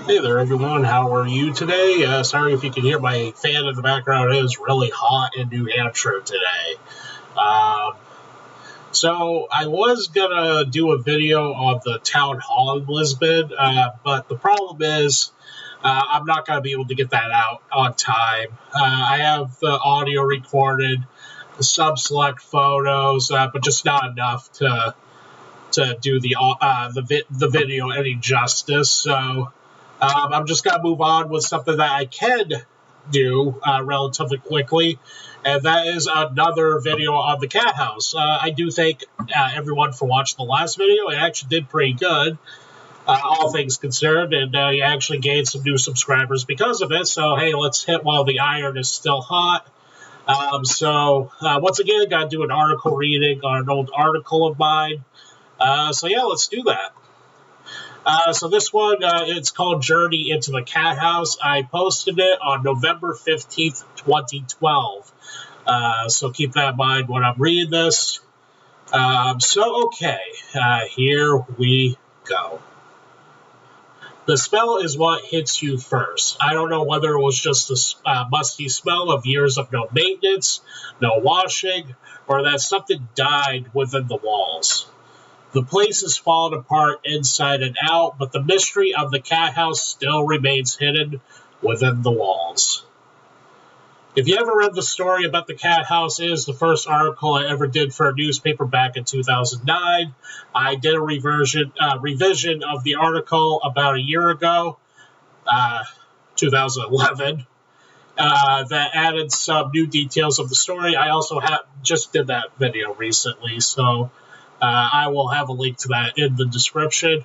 Hey there, everyone. How are you today? Sorry if you can hear my fan in the background. It is really hot in New Hampshire today. Um, so I was gonna do a video on the town hall in Lisbon, but the problem is I'm not gonna be able to get that out on time. I have the audio recorded, some select photos, but just not enough to do the video any justice. So. I'm just going to move on with something that I can do relatively quickly, and that is another video on the Cathouse. I do thank everyone for watching the last video. It actually did pretty good, all things considered, and you actually gained some new subscribers because of it. So, hey, let's hit while the iron is still hot. Once again, got to do an article reading on an old article of mine. Yeah, let's do that. So this one, it's called Journey into the Cathouse. I posted it on November 15th, 2012. So keep that in mind when I'm reading this. Here we go. The smell is what hits you first. I don't know whether it was just the musty smell of years of no maintenance, no washing, or that something died within the walls. The place is fallen apart inside and out, but the mystery of the Cathouse still remains hidden within the walls. If you ever read the story about the Cathouse, it is the first article I ever did for a newspaper back in 2009. I did a revision of the article about a year ago, 2011, that added some new details of the story. I also just did that video recently, so... I will have a link to that in the description.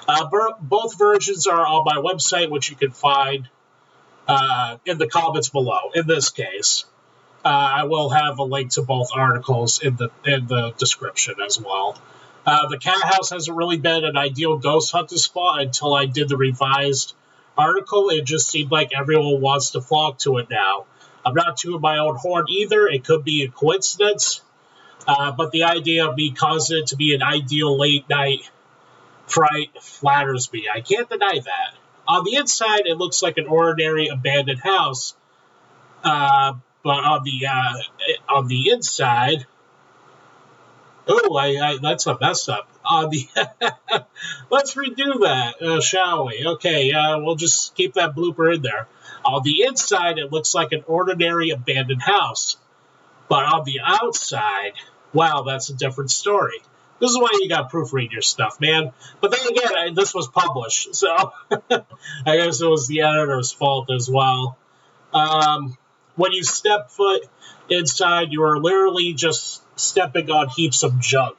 Both versions are on my website, which you can find in the comments below. In this case, I will have a link to both articles in the description as well. The Cathouse hasn't really been an ideal ghost hunting spot until I did the revised article. It just seemed like everyone wants to flock to it now. I'm not tooting my own horn either. It could be a coincidence. But the idea of me causing it to be an ideal late-night fright flatters me. I can't deny that. On the inside, it looks like an ordinary abandoned house. But on the inside... Oh, that's a mess up. Let's redo that, shall we? Okay, we'll just keep that blooper in there. On the inside, it looks like an ordinary abandoned house. But on the outside, wow, that's a different story. This is why you got to proofread your stuff, man. But then again, this was published, so I guess it was the editor's fault as well. When you step foot inside, you are literally just stepping on heaps of junk.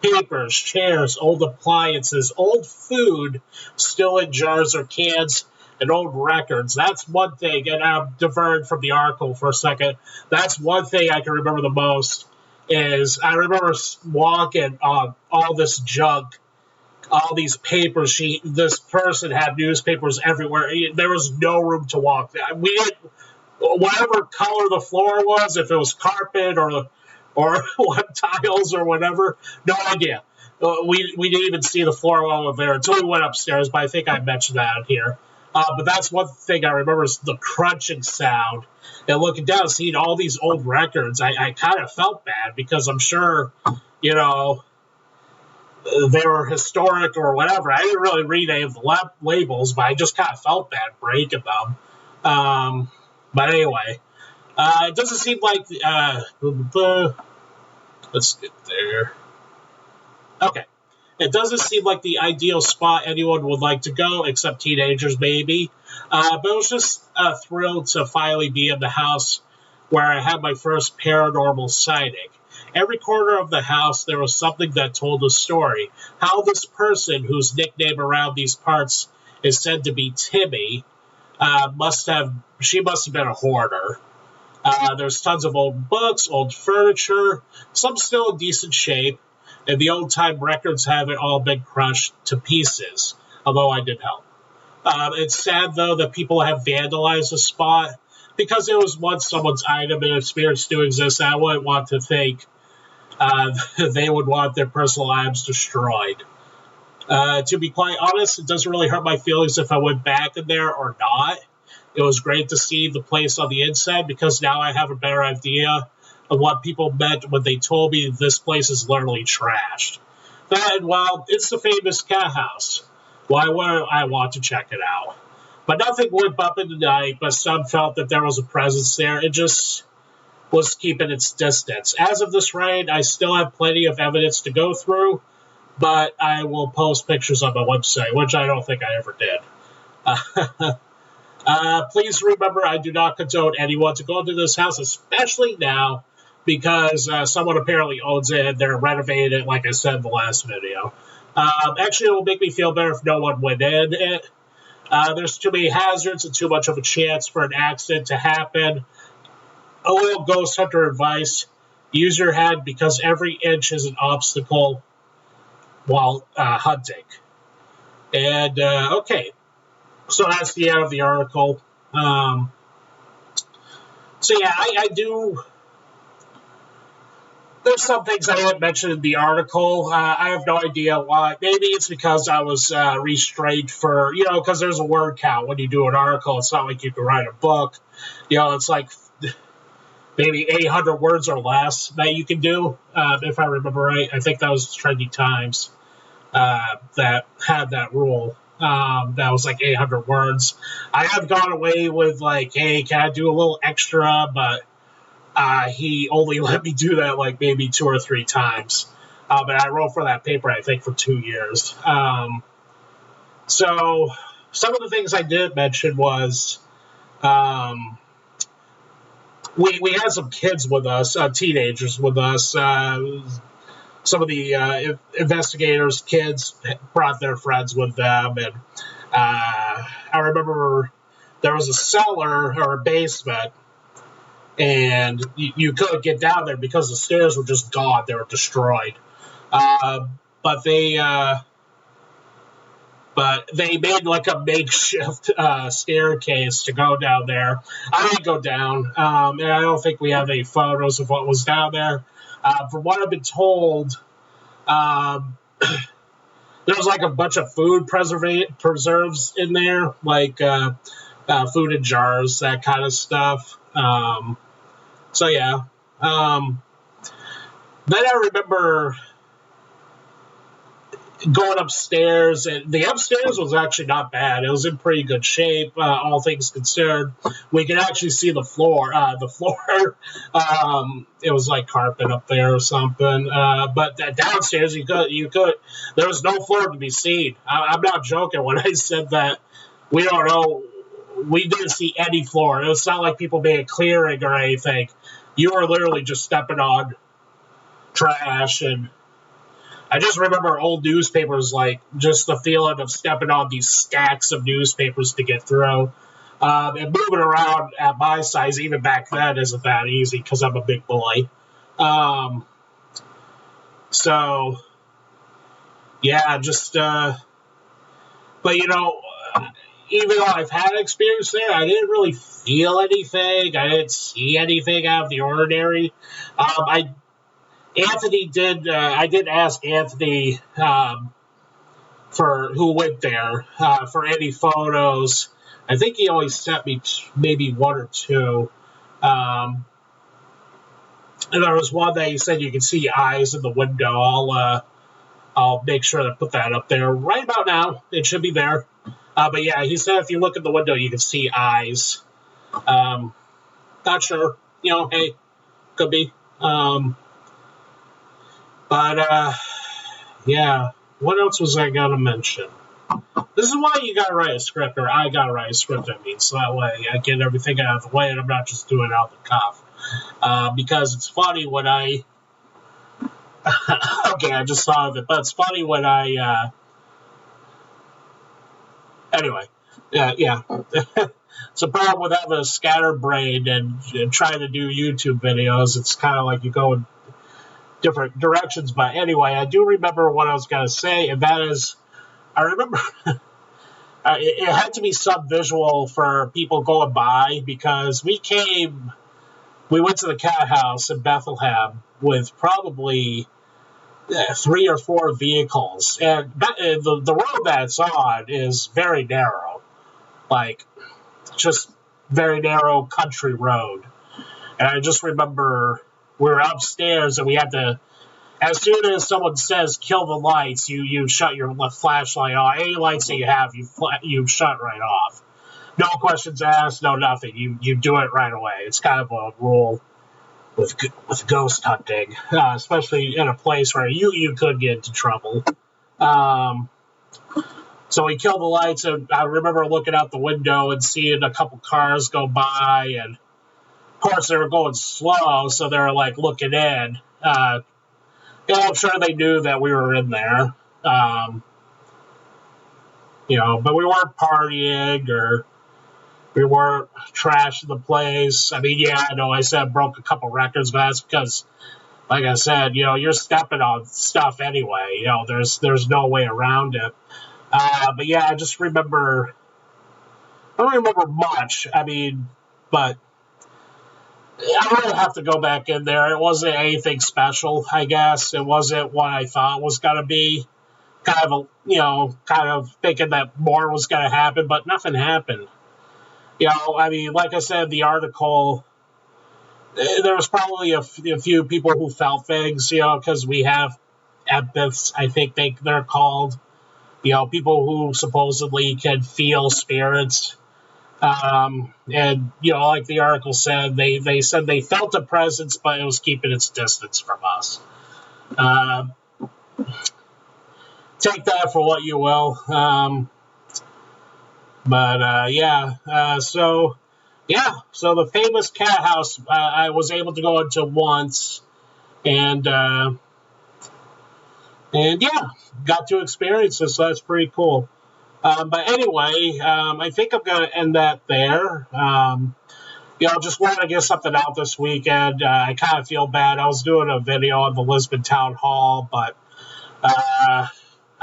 Papers, chairs, old appliances, old food still in jars or cans, and old records. That's one thing, and I'm diverted from the article for a second. That's one thing I can remember the most, is I remember walking on all this junk, all these papers. This person had newspapers everywhere. There was no room to walk. We had, whatever color the floor was, if it was carpet or what tiles or whatever, no idea. We didn't even see the floor while we were there until we went upstairs, but I think I mentioned that here. But that's one thing I remember is the crunching sound. And looking down, seeing all these old records, I kind of felt bad because I'm sure, they were historic or whatever. I didn't really read any of the labels, but I just kind of felt bad breaking them. But anyway, it doesn't seem like... let's get there. Okay. It doesn't seem like the ideal spot anyone would like to go, except teenagers maybe. But it was just a thrill to finally be in the house where I had my first paranormal sighting. Every corner of the house, there was something that told a story. How this person, whose nickname around these parts is said to be Timmy, must have been a hoarder. There's tons of old books, old furniture, some still in decent shape, and the old-time records haven't all been crushed to pieces, although I did help. It's sad, though, that people have vandalized the spot, because it was once someone's item and its spirits do exist. I wouldn't want to think they would want their personal items destroyed. To be quite honest, it doesn't really hurt my feelings if I went back in there or not. It was great to see the place on the inside because now I have a better idea of what people meant when they told me this place is literally trashed. Then, well, it's the famous Cathouse. Why would I want to check it out? But nothing went up in the night, but some felt that there was a presence there. It just was keeping its distance. As of this raid, I still have plenty of evidence to go through, but I will post pictures on my website, which I don't think I ever did. Please remember, I do not condone anyone to go into this house, especially now, because someone apparently owns it and they're renovating it, like I said in the last video. Actually, it will make me feel better if no one went in it. There's too many hazards and too much of a chance for an accident to happen. A little ghost hunter advice: use your head because every inch is an obstacle while hunting. And, okay, so that's the end of the article. So yeah, I do. There's some things I didn't mention in the article. I have no idea why. Maybe it's because I was restrained for, because there's a word count when you do an article. It's not like you can write a book. It's like maybe 800 words or less that you can do, if I remember right. I think that was Trendy Times that had that rule. That was like 800 words. I have gone away with like, hey, can I do a little extra? But he only let me do that like maybe 2 or 3 times. But I wrote for that paper, I think, for 2 years. So some of the things I did mention was we had some kids with us, teenagers with us. Some of the investigators' kids brought their friends with them. And I remember there was a cellar or a basement, and you couldn't get down there because the stairs were just gone. They were destroyed. But they made like a makeshift staircase to go down there. I didn't go down, and I don't think we have any photos of what was down there. From what I've been told, there was like a bunch of food preserves in there, like food in jars, that kind of stuff. So yeah. Then I remember going upstairs, and the upstairs was actually not bad. It was in pretty good shape, all things considered. We could actually see the floor. It was like carpet up there or something. But downstairs, you could. There was no floor to be seen. I'm not joking when I said that. We don't know. We didn't see any floor. It's not like people made a clearing or anything. You were literally just stepping on trash, and I just remember old newspapers, like just the feeling of stepping on these stacks of newspapers to get through. And moving around at my size, even back then, isn't that easy because I'm a big boy. So, yeah, just, but even though I've had experience there, I didn't really feel anything. I didn't see anything out of the ordinary. I did ask Anthony for who went there for any photos. I think he always sent me maybe 1 or 2. And there was one that he said you can see eyes in the window. I'll make sure to put that up there right about now. It should be there. But yeah, he said if you look in the window, you can see eyes. Not sure. Hey, could be. But yeah. What else was I gonna mention? This is why you gotta write a script, or I gotta write a script, so that way I get everything out of the way and I'm not just doing it out the cuff. Because it's funny when I... okay, I just thought of it, but it's funny when I... Anyway, yeah. It's a problem with having a scatterbrain and trying to do YouTube videos. It's kind of like you go in different directions. But anyway, I do remember what I was going to say, and that is, I remember it had to be some visual for people going by, because we went to the Cathouse in Bethlehem with probably 3 or 4 vehicles, and the road that it's on is very narrow, like just very narrow country road. And I just remember we were upstairs and we had to, as soon as someone says kill the lights, you shut your flashlight off. Any lights that you have, you shut right off. No questions asked, no nothing. You do it right away. It's kind of a rule with ghost hunting, especially in a place where you could get into trouble. So we killed the lights, and I remember looking out the window and seeing a couple cars go by, and of course they were going slow, so they were like looking in. I'm sure they knew that we were in there, but we weren't partying or we weren't trashing the place. I mean, yeah, I know I said I broke a couple records, but that's because, like I said, you're stepping on stuff anyway. There's no way around it. But yeah, I just remember. I don't remember much. I mean, but I don't have to go back in there. It wasn't anything special, I guess. It wasn't what I thought was going to be. Kind of thinking that more was going to happen, but nothing happened. I mean, like I said, the article, there was probably a few people who felt things, because we have empaths, I think they're called, people who supposedly can feel spirits. And, like the article said, they said they felt a presence, but it was keeping its distance from us. Take that for what you will. So the famous Cathouse, I was able to go into once, and got to experience this, so that's pretty cool. But anyway, I think I'm going to end that there. Just wanted to get something out this weekend. I kind of feel bad. I was doing a video on the Lisbon Town Hall, but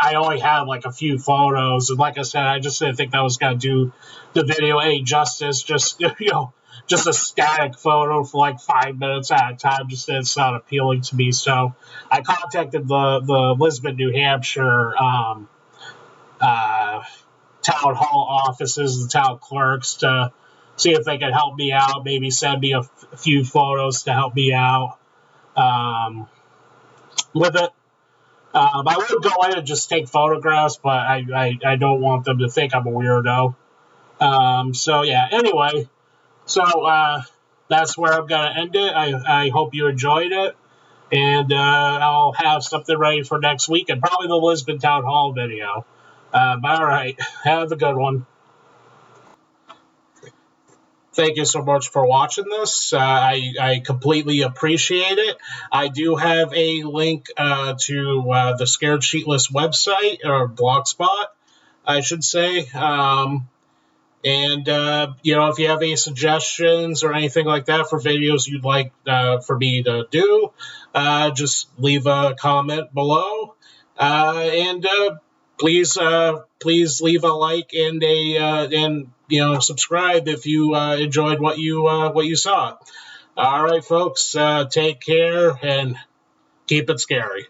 I only had like a few photos. And like I said, I just didn't think that was going to do the video any justice. Just a static photo for like 5 minutes at a time. Just it's not appealing to me. So I contacted the Lisbon, New Hampshire town hall offices, the town clerks, to see if they could help me out, maybe send me a few photos to help me out with it. I would go in and just take photographs, but I don't want them to think I'm a weirdo. Anyway, that's where I'm going to end it. I hope you enjoyed it, and I'll have something ready for next week, and probably the Lisbon Town Hall video. All right, have a good one. Thank you so much for watching this. I completely appreciate it. I do have a link to the Scared Sheetless website, or Blogspot, I should say. If you have any suggestions or anything like that for videos you'd like for me to do, just leave a comment below. Please leave a like and subscribe if you enjoyed what you saw. All right, folks, take care and keep it scary.